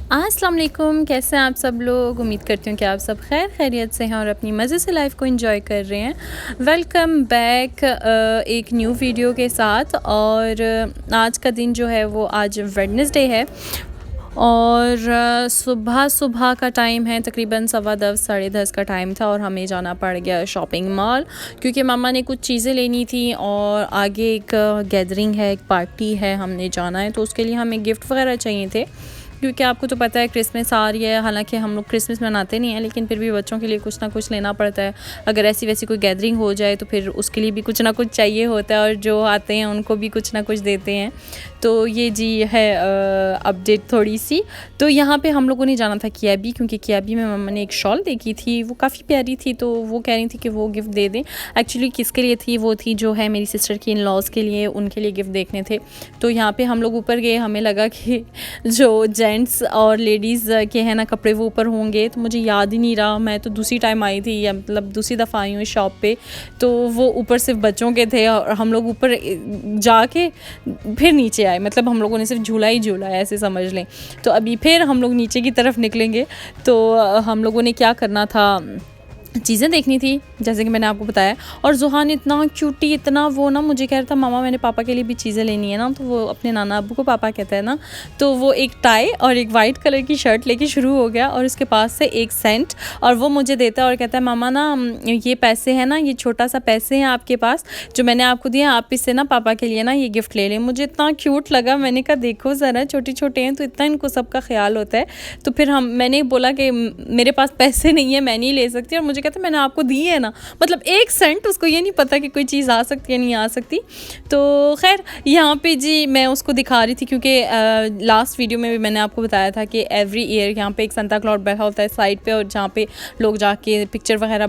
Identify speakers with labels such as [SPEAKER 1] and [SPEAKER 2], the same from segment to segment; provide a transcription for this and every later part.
[SPEAKER 1] अस्सलाम वालेकुम, कैसे हैं आप सब लोग। उम्मीद करती हूँ कि आप सब खैर खैरियत से हैं और अपनी मज़े से लाइफ को एंजॉय कर रहे हैं। वेलकम बैक एक न्यू वीडियो के साथ। और आज का दिन जो है वो आज वेडनेसडे है और सुबह सुबह का टाइम है, तकरीबन 10:15 साढ़े 10 का टाइम था और हमें जाना पड़ गया शॉपिंग मॉल, क्योंकि मामा ने कुछ चीज़ें लेनी थी और आगे एक गैदरिंग है, एक पार्टी है, हमने जाना है, तो उसके लिए हमें गिफ्ट वगैरह चाहिए थे। क्योंकि आपको तो पता है क्रिसमस आ रही है, हालांकि हम लोग क्रिसमस मनाते नहीं हैं, लेकिन फिर भी बच्चों के लिए कुछ ना कुछ लेना पड़ता है। अगर ऐसी वैसी कोई गैदरिंग हो जाए तो फिर उसके लिए भी कुछ ना कुछ चाहिए होता है और जो आते हैं उनको भी कुछ ना कुछ देते हैं। तो ये जी है अपडेट थोड़ी सी। तो यहाँ पे हम लोगों ने जाना था कियाबी, क्योंकि कियाबी में मम्मा ने एक शॉल देखी थी, वो काफ़ी प्यारी थी, तो वो कह रही थी कि वो गिफ्ट दे दें। एक्चुअली किसके लिए थी, वो थी जो है मेरी सिस्टर की इन लॉज़ के लिए, उनके लिए गिफ्ट देखने थे। तो यहाँ पे हम लोग ऊपर गए, हमें लगा कि जो जेंट्स और लेडीज़ के हैं ना कपड़े वो ऊपर होंगे, तो मुझे याद ही नहीं रहा, मैं तो दूसरी टाइम आई थी, या मतलब दूसरी दफ़ा आई हूँ इस शॉप पे। तो वो ऊपर सिर्फ बच्चों के थे और हम लोग ऊपर जाके फिर नीचे आए, मतलब हम लोगों ने सिर्फ झूला ही झूला है, ऐसे समझ लें। तो अभी फिर हम लोग नीचे की तरफ निकलेंगे। तो हम लोगों ने क्या करना था, चीज़ें देखनी थी, जैसे कि मैंने आपको बताया। और ज़ुहान इतना क्यूटी, इतना वो ना, मुझे कह रहा था मामा मैंने पापा के लिए भी चीज़ें लेनी है ना, तो वो अपने नाना अब्बू को पापा कहता है ना, तो वो एक टाई और एक वाइट कलर की शर्ट लेके शुरू हो गया और उसके पास से एक सेंट, और वो मुझे देता है और कहता है मामा ना ये पैसे हैं ना, ये छोटा सा पैसे हैं आपके पास जो मैंने आपको दिया, आप इससे ना पापा के लिए ना ये गिफ्ट ले लें। मुझे इतना क्यूट लगा, मैंने कहा देखो ज़रा छोटे छोटे हैं तो इतना इनको सबका ख्याल होता है। तो फिर मैंने बोला कि मेरे पास पैसे नहीं है, मैं नहीं ले सकती, और मुझे कहता मैंने आपको दी है ना, मतलब एक सेंट, उसको ये नहीं पता कि कोई चीज़ आ सकती है नहीं आ सकती। तो खैर यहाँ पे जी मैं उसको दिखा रही थी, क्योंकि लास्ट वीडियो में भी मैंने आपको बताया था कि एवरी ईयर यहाँ पे एक संता क्लॉज बैठा होता है साइड पे, और जहाँ पे लोग जाके पिक्चर वगैरह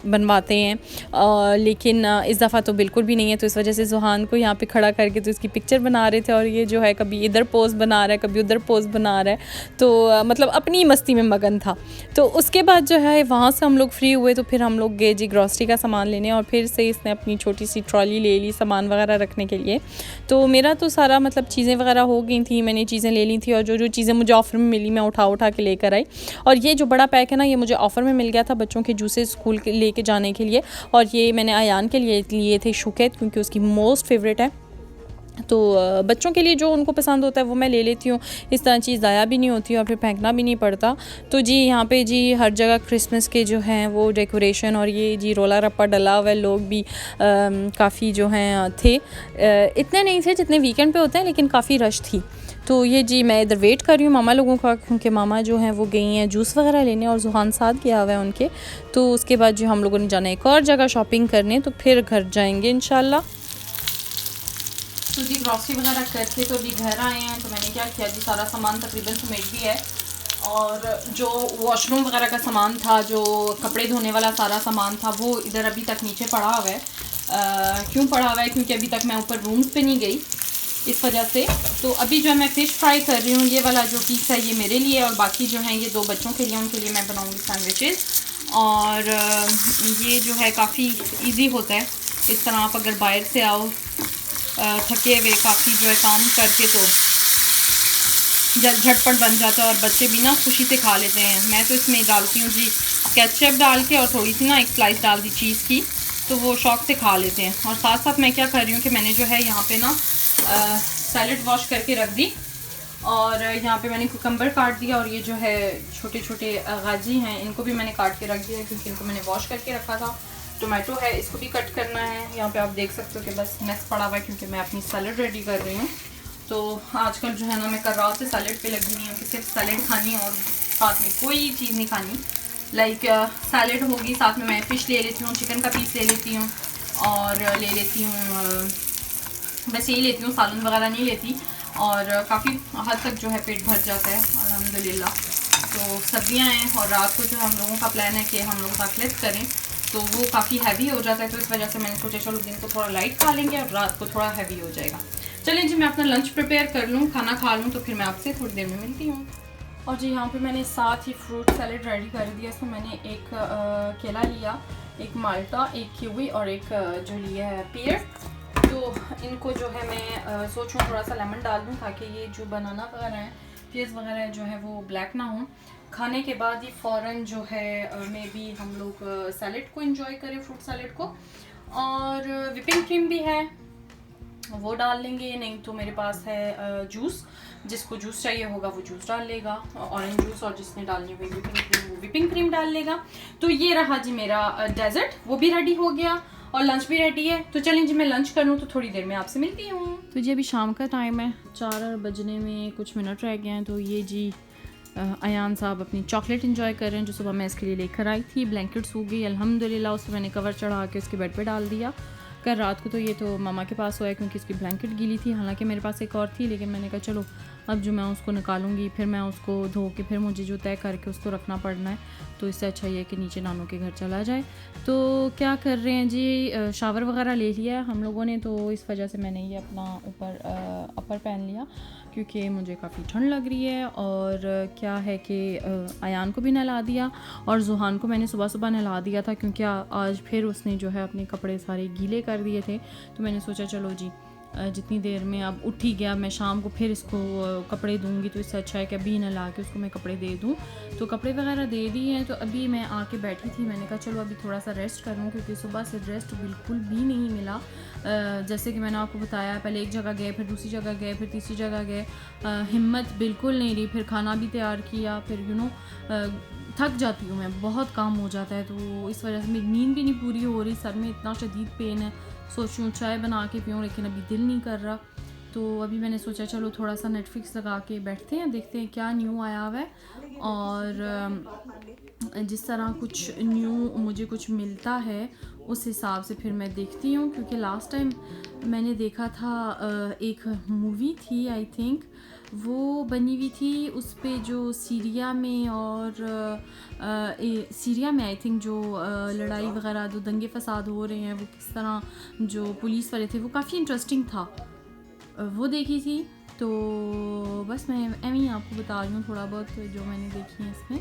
[SPEAKER 1] बनवाते हैं। लेकिन इस दफ़ा तो बिल्कुल भी नहीं है, तो इस वजह से जुहान को यहाँ पे खड़ा करके तो इसकी पिक्चर बना रहे थे, और ये जो है कभी इधर पोज बना रहा है, कभी उधर पोज बना रहा है, तो मतलब अपनी मस्ती में मगन था। तो उसके बाद जो है वहाँ से हम लोग फ्री हुए, तो फिर हम लोग गए जी ग्रॉसरी का सामान लेने, और फिर से इसने अपनी छोटी सी ट्रॉली ले ली सामान वगैरह रखने के लिए। तो मेरा तो सारा मतलब चीज़ें वगैरह हो गई थी, मैंने चीज़ें ले ली थी, और जो जो चीज़ें मुझे ऑफ़र में मिली मैं उठा के लेकर आई। और ये जो बड़ा पैक है ना, ये मुझे ऑफ़र में मिल गया था बच्चों के जूसेस स्कूल के लेके जाने के लिए, और ये मैंने अयान के लिए थे शुकेत, क्योंकि उसकी मोस्ट फेवरेट है। तो बच्चों के लिए जो उनको पसंद होता है वो मैं ले लेती हूँ, इस तरह चीज़ ज़ाया भी नहीं होती और फिर फेंकना भी नहीं पड़ता। तो जी यहाँ पे जी हर जगह क्रिसमस के जो हैं वो डेकोरेशन, और ये जी रोला रप्पा डला हुआ है, लोग भी काफ़ी जो हैं थे, इतने नहीं थे जितने वीकेंड पे होते हैं, लेकिन काफ़ी रश थी। तो ये जी मैं इधर वेट कर रही हूँ मामा लोगों का, क्योंकि मामा जो हैं वो गई हैं जूस वगैरह लेने, और जुहान साथ गया हुआ है उनके। तो उसके बाद जो हम लोगों ने जाना एक और जगह शॉपिंग करने, तो फिर घर जाएंगे इंशाल्लाह। तो जी ग्रॉसरी वगैरह करके तो अभी घर आए हैं, तो मैंने क्या किया जी, सारा सामान तकरीबन समेट भी है, और जो वॉशरूम वगैरह का सामान था, जो कपड़े धोने वाला सारा सामान था, वो इधर अभी तक नीचे पड़ा हुआ है। क्यों पड़ा हुआ है, क्योंकि अभी तक मैं ऊपर रूम्स पे नहीं गई, इस वजह से। तो अभी जो है मैं फ़िश फ्राई कर रही हूँ, ये वाला जो पीस है ये मेरे लिए, और बाकी जो हैं ये 2 बच्चों के लिए, उनके लिए मैं बनाऊँगी सैंडविचेस। और ये जो है काफ़ी ईजी होता है, इस तरह आप अगर बाहर से आओ थके हुए काफ़ी जो है काम करके, तो झटपट बन जाता है और बच्चे भी ना खुशी से खा लेते हैं। मैं तो इसमें डालती हूँ जी केचप डाल के, और थोड़ी सी ना एक स्लाइस डाल दी चीज़ की, तो वो शौक़ से खा लेते हैं। और साथ साथ मैं क्या कर रही हूँ कि मैंने जो है यहाँ पे ना सैलड वॉश करके रख दी, और यहाँ पे मैंने कुकम्बर काट दिया, और ये जो है छोटे छोटे गाजी हैं इनको भी मैंने काट के रख दिया, क्योंकि इनको मैंने वॉश करके रखा था। टोमेटो है, इसको भी कट करना है। यहाँ पे आप देख सकते हो कि बस मेस पड़ा हुआ है, क्योंकि मैं अपनी सैलड रेडी कर रही हूँ। तो आजकल जो है ना मैं कर रहा से सैलड पे लगी हुई हूँ कि सिर्फ सैलड खानी है और साथ में कोई चीज़ नहीं खानी। लाइक सैलड होगी, साथ में मैं फ़िश ले लेती हूँ, चिकन का पीस ले लेती हूँ, और ले लेती हूँ बस यही लेती हूँ, सालन वगैरह नहीं लेती, और काफ़ी हद तक जो है पेट भर जाता है अल्हम्दुलिल्लाह। तो सब्जियाँ हैं, और रात को जो हम लोगों का प्लान है कि हम लोग कटलेट करें, तो वो काफ़ी हैवी हो जाता है, तो इस वजह से मैंने सोचा चलो दिन को थोड़ा लाइट खा लेंगे और रात को थोड़ा हैवी हो जाएगा। चलिए जी मैं अपना लंच प्रिपेयर कर लूँ, खाना खा लूँ, तो फिर मैं आपसे थोड़ी देर में मिलती हूँ। और जी यहाँ पे मैंने साथ ही फ्रूट सैलेड रेडी कर दिया। इसमें मैंने एक केला लिया, एक माल्टा, एक कीवी, और एक जो लिया है पीयर। तो इनको जो है मैं सोचूं थोड़ा सा लेमन डाल दूँ, ताकि ये जो बनाना वगैरह है सूटकेस वगैरह जो है वो ब्लैक ना हो। खाने के बाद ही फ़ौरन जो है मे बी हम लोग सैलेड को एंजॉय करें, फ्रूट सैलेड को। और विपिंग क्रीम भी है, वो डाल लेंगे। नहीं तो मेरे पास है जूस, जिसको जूस चाहिए होगा वो जूस डाल लेगा, ऑरेंज जूस, और जिसने डालनी होगी विपिंग क्रीम वो विपिंग क्रीम डाल लेगा। तो ये रहा जी मेरा डेजर्ट, वो भी रेडी हो गया और लंच भी रेडी है। तो चलें जी मैं लंच कर लूँ, तो थोड़ी देर में आपसे मिलती हूँ। तो जी अभी शाम का टाइम है, 4 बजने में कुछ मिनट रह गए हैं। तो ये जी अयान साहब अपनी चॉकलेट इंजॉय कर रहे हैं जो सुबह मैं इसके लिए लेकर आई थी। ब्लैंकेट सूख गई अल्हम्दुलिल्लाह, उसको मैंने कवर चढ़ा के उसके बेड पे डाल दिया। कल रात को तो ये तो मामा के पास हुआ है क्योंकि इसकी ब्लैंकेट गीली थी, हालांकि मेरे पास एक और थी, लेकिन मैंने कहा चलो अब जो मैं उसको निकालूंगी फिर मैं उसको धो के फिर मुझे जो तय करके उसको रखना पड़ना है, तो इससे अच्छा ये है कि नीचे नानों के घर चला जाए। तो क्या कर रहे हैं जी, शावर वगैरह ले लिया है हम लोगों ने, तो इस वजह से मैंने ये अपना ऊपर अपर पहन लिया क्योंकि मुझे काफ़ी ठंड लग रही है। और क्या है कि अयान को भी नहला दिया और जुहान को मैंने सुबह सुबह नहला दिया था क्योंकि आज फिर उसने जो है अपने कपड़े सारे गीले कर दिए थे। तो मैंने सोचा चलो जी जितनी देर में अब उठ ही गया, मैं शाम को फिर इसको कपड़े दूंगी, तो इससे अच्छा है कि अभी नहला के उसको मैं कपड़े दे दूं। तो कपड़े वगैरह दे दिए हैं। तो अभी मैं आके बैठी थी, मैंने कहा चलो अभी थोड़ा सा रेस्ट करूं क्योंकि सुबह से रेस्ट बिल्कुल भी नहीं मिला। जैसे कि मैंने आपको बताया, पहले एक जगह गए, फिर दूसरी जगह गए, फिर तीसरी जगह गए, हिम्मत बिल्कुल नहीं रही। फिर खाना भी तैयार किया, फिर थक जाती हूँ मैं, बहुत काम हो जाता है, तो इस वजह से मेरी नींद भी नहीं पूरी हो रही, सर में इतना शदीद पेन है। सोच रही हूँ चाय बना के पीऊँ, लेकिन अभी दिल नहीं कर रहा। तो अभी मैंने सोचा चलो थोड़ा सा नेटफ्लिक्स लगा के बैठते हैं, देखते हैं क्या न्यू आया हुआ है। और जिस तरह कुछ न्यू मुझे कुछ मिलता है उस हिसाब से फिर मैं देखती हूँ, क्योंकि लास्ट टाइम मैंने देखा था एक मूवी थी, आई थिंक वो बनी हुई थी उस पे जो सीरिया में और सीरिया में आई थिंक जो लड़ाई वगैरह जो दंगे फसाद हो रहे हैं वो किस तरह जो पुलिस वाले थे, वो काफ़ी इंटरेस्टिंग था, वो देखी थी। तो बस मैं एवं ही आपको बता रही हूँ थोड़ा बहुत जो मैंने देखी है इसमें।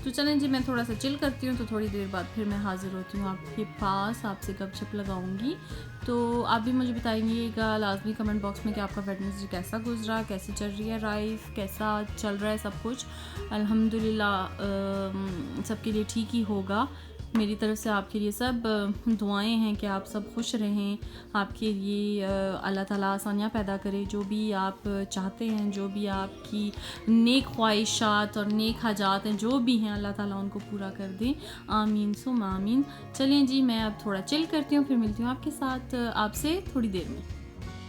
[SPEAKER 1] तो चलें जी मैं थोड़ा सा चिल करती हूँ, तो थोड़ी देर बाद फिर मैं हाज़िर होती हूँ आपके पास, आपसे गपशप लगाऊंगी। तो आप भी मुझे बताइएगा लाजमी कमेंट बॉक्स में कि आपका वेडनेसडे कैसा गुजरा, कैसे चल रही है लाइफ, कैसा चल रहा है सब कुछ। अल्हम्दुलिल्लाह सबके लिए ठीक ही होगा। मेरी तरफ से आपके लिए सब दुआएं हैं कि आप सब खुश रहें, आपके लिए अल्लाह ताला आसानियाँ पैदा करे, जो भी आप चाहते हैं, जो भी आपकी नेक ख्वाहिशात और नेक हाजात हैं जो भी हैं, अल्लाह ताला उनको पूरा कर दे, आमीन सुम आमीन। चलें जी मैं अब थोड़ा चिल करती हूँ, फिर मिलती हूँ आपके साथ आपसे थोड़ी देर में।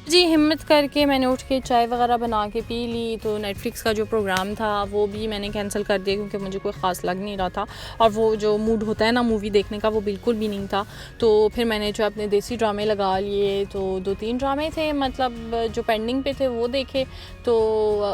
[SPEAKER 1] जी हिम्मत करके मैंने उठ के चाय वगैरह बना के पी ली। तो नेटफ्लिक्स का जो प्रोग्राम था वो भी मैंने कैंसिल कर दिया क्योंकि मुझे कोई ख़ास लग नहीं रहा था, और वो जो मूड होता है ना मूवी देखने का वो बिल्कुल भी नहीं था। तो फिर मैंने जो अपने देसी ड्रामे लगा लिए, तो 2-3 ड्रामे थे मतलब जो पेंडिंग पे थे वो देखे। तो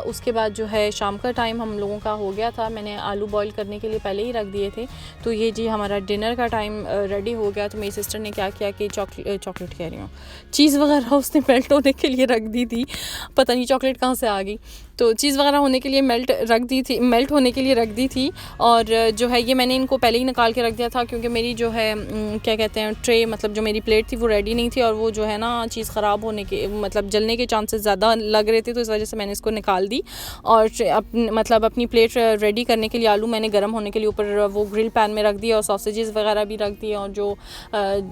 [SPEAKER 1] उसके बाद जो है शाम का टाइम हम लोगों का हो गया था, मैंने आलू बॉईल करने के लिए पहले ही रख दिए थे। तो ये जी हमारा डिनर का टाइम रेडी हो गया। तो मेरी सिस्टर ने क्या किया कि चॉकलेट कह रही हूँ, चीज़ वगैरह उसने मेल्ट होने के लिए रख दी थी, पता नहीं चॉकलेट कहाँ से आ गई। तो चीज़ वगैरह होने के लिए मेल्ट होने के लिए रख दी थी। और जो है ये मैंने इनको पहले ही निकाल के रख दिया था क्योंकि मेरी जो है क्या कहते हैं ट्रे मतलब जो मेरी प्लेट थी वो रेडी नहीं थी, और वो जो है ना चीज़ ख़राब होने के मतलब जलने के चांसेस ज़्यादा लग रहे थे। तो इस वजह से मैंने इसको निकाल दी और मतलब अपनी प्लेट रेडी करने के लिए आलू मैंने गर्म होने के लिए ऊपर वो ग्रिल पैन में रख दिया, और सॉसेजेस वगैरह भी रख दिए, और जो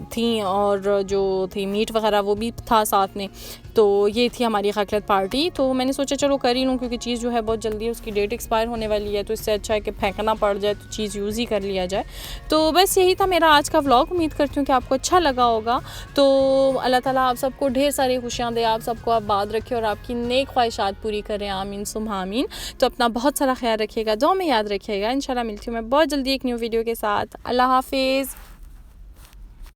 [SPEAKER 1] थी और जो थी मीट वगैरह वो भी था साथ में। तो ये थी हमारी खकलत पार्टी। तो मैंने सोचा चलो कर ही लूँ क्योंकि चीज़ जो है बहुत जल्दी उसकी डेट एक्सपायर होने वाली है, तो इससे अच्छा है कि फेंकना पड़ जाए तो चीज़ यूज़ ही कर लिया जाए। तो बस यही था मेरा आज का व्लॉग, उम्मीद करती हूँ कि आपको अच्छा लगा होगा। तो अल्लाह ताला आप सबको ढेर सारी खुशियाँ दे, आप सबको आबाद रखे और आपकी नेक ख्वाहिशात पूरी करें, आमीन सुम आमीन। तो अपना बहुत सारा ख्याल रखिएगा, दुआ में याद रखिएगा। इंशाल्लाह मिलती हूँ मैं बहुत जल्दी एक न्यू वीडियो के साथ। अल्लाह हाफिज़।